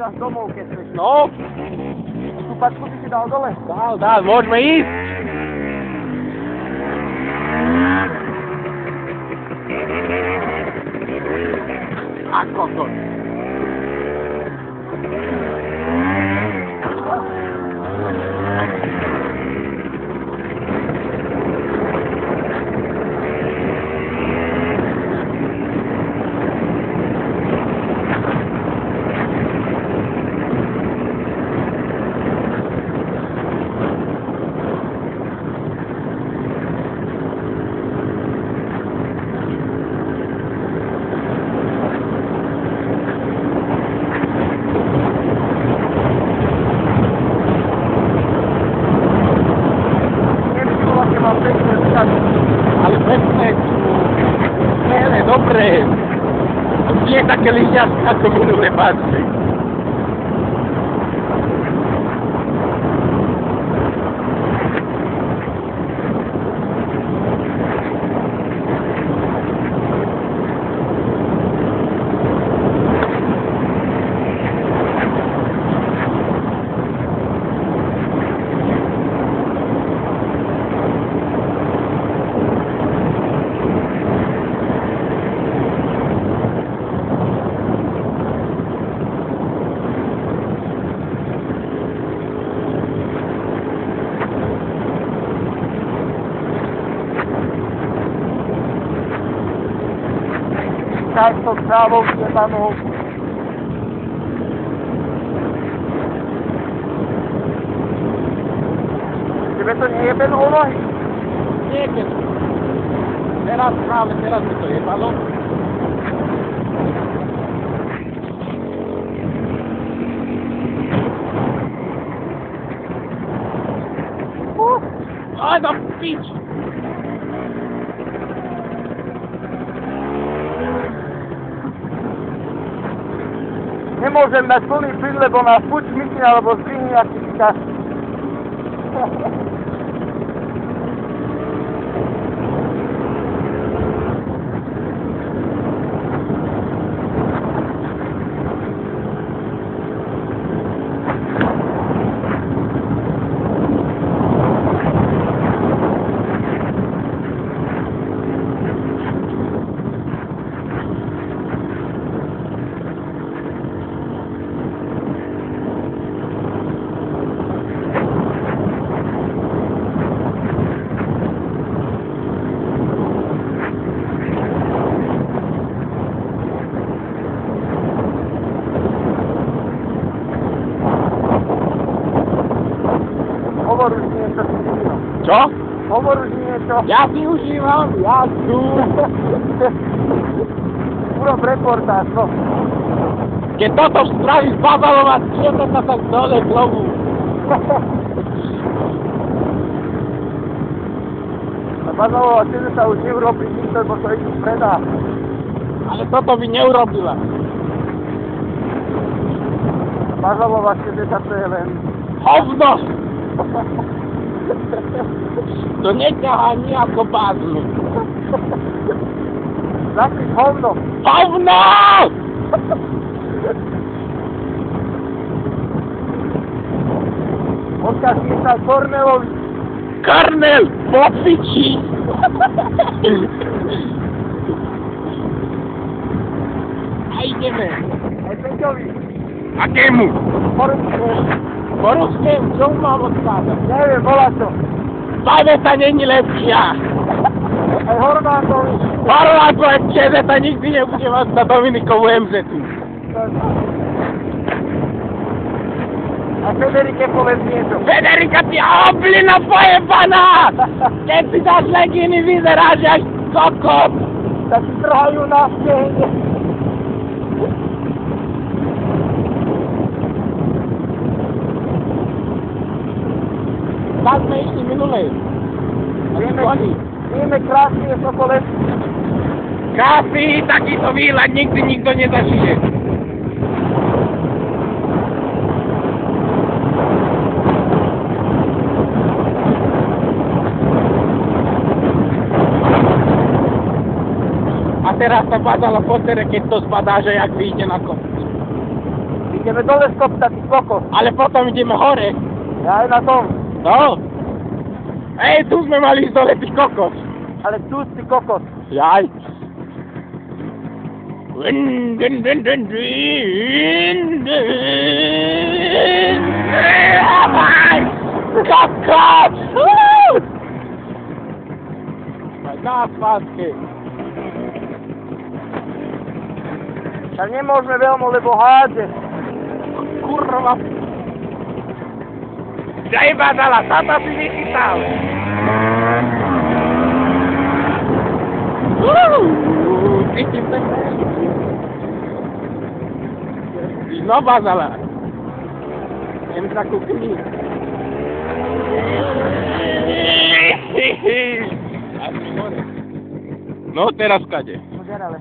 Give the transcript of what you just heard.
teraz domov, keď chceš. No, Tú pačku by si dal dole. dál, môžeme ísť. A kokos. Ale presne sú smele, dobré. Nie také lyžiarsky ako minulé páčky. Takto krávou Stepanou. Tebe to nie je o nohy? Nie, keď teraz mi to jebalo. Aj na pič! Nemôžem mať plný plyn, lebo nás buď mytne, alebo zdvihne nejaký vzťah. Hovor už niečo si vyvíjal. Čo? Hovor už niečo. Ja využívam jazdu. Urob reportáž, no. Keď toto spravíš babalovať, čo to sa tak dole klovu? A Bazalová tebe sa už neurobí nič, lebo to ešte predá. Ale toto by neurobila. Bazalová tebe sa to je len... Hovno! To neťahá nejako báznu. Zapíš hovno. Hovno! Odkiaľ písal Kornelovi. Kornel, popiči! A ideme. Aj Peťovi. Akému? Poruskému, čo mu mám odkázať? Neviem, volá čo. Paveta není lepšia. Aj Horvátovi. Horvátové čezeta nikdy nebude mať na Dominikovú MZ-u. A Federike povedz niečo. Federika, ty oblina pojebaná! Keď si dáš legíny, vyzeráš jak kokot. Tak si trhajú na stehne. Tak sme išli minulej. Vieme krásne je Sokolec. Krásny, takýto výhľad nikdy nikto nezažije. A teraz sa padala po tere, keď to spadá, že jak vyjde na kopcu. Ideme dole z kopca, ty kokos. Ale potom ideme hore. Ja aj na tom. No. Ej, tu sme mali ísť dole, ty kokos. Ale tu si kokos. Jaj. Win, win, win, win, win, win. Kokos! Na spátky. Tak nemôžeme veľmi, lebo hádže. Kurva. Zajebadala, tata si vychytal. Cítim ten znova zala. Jem takú knihu. No teraz kade? Požiadale.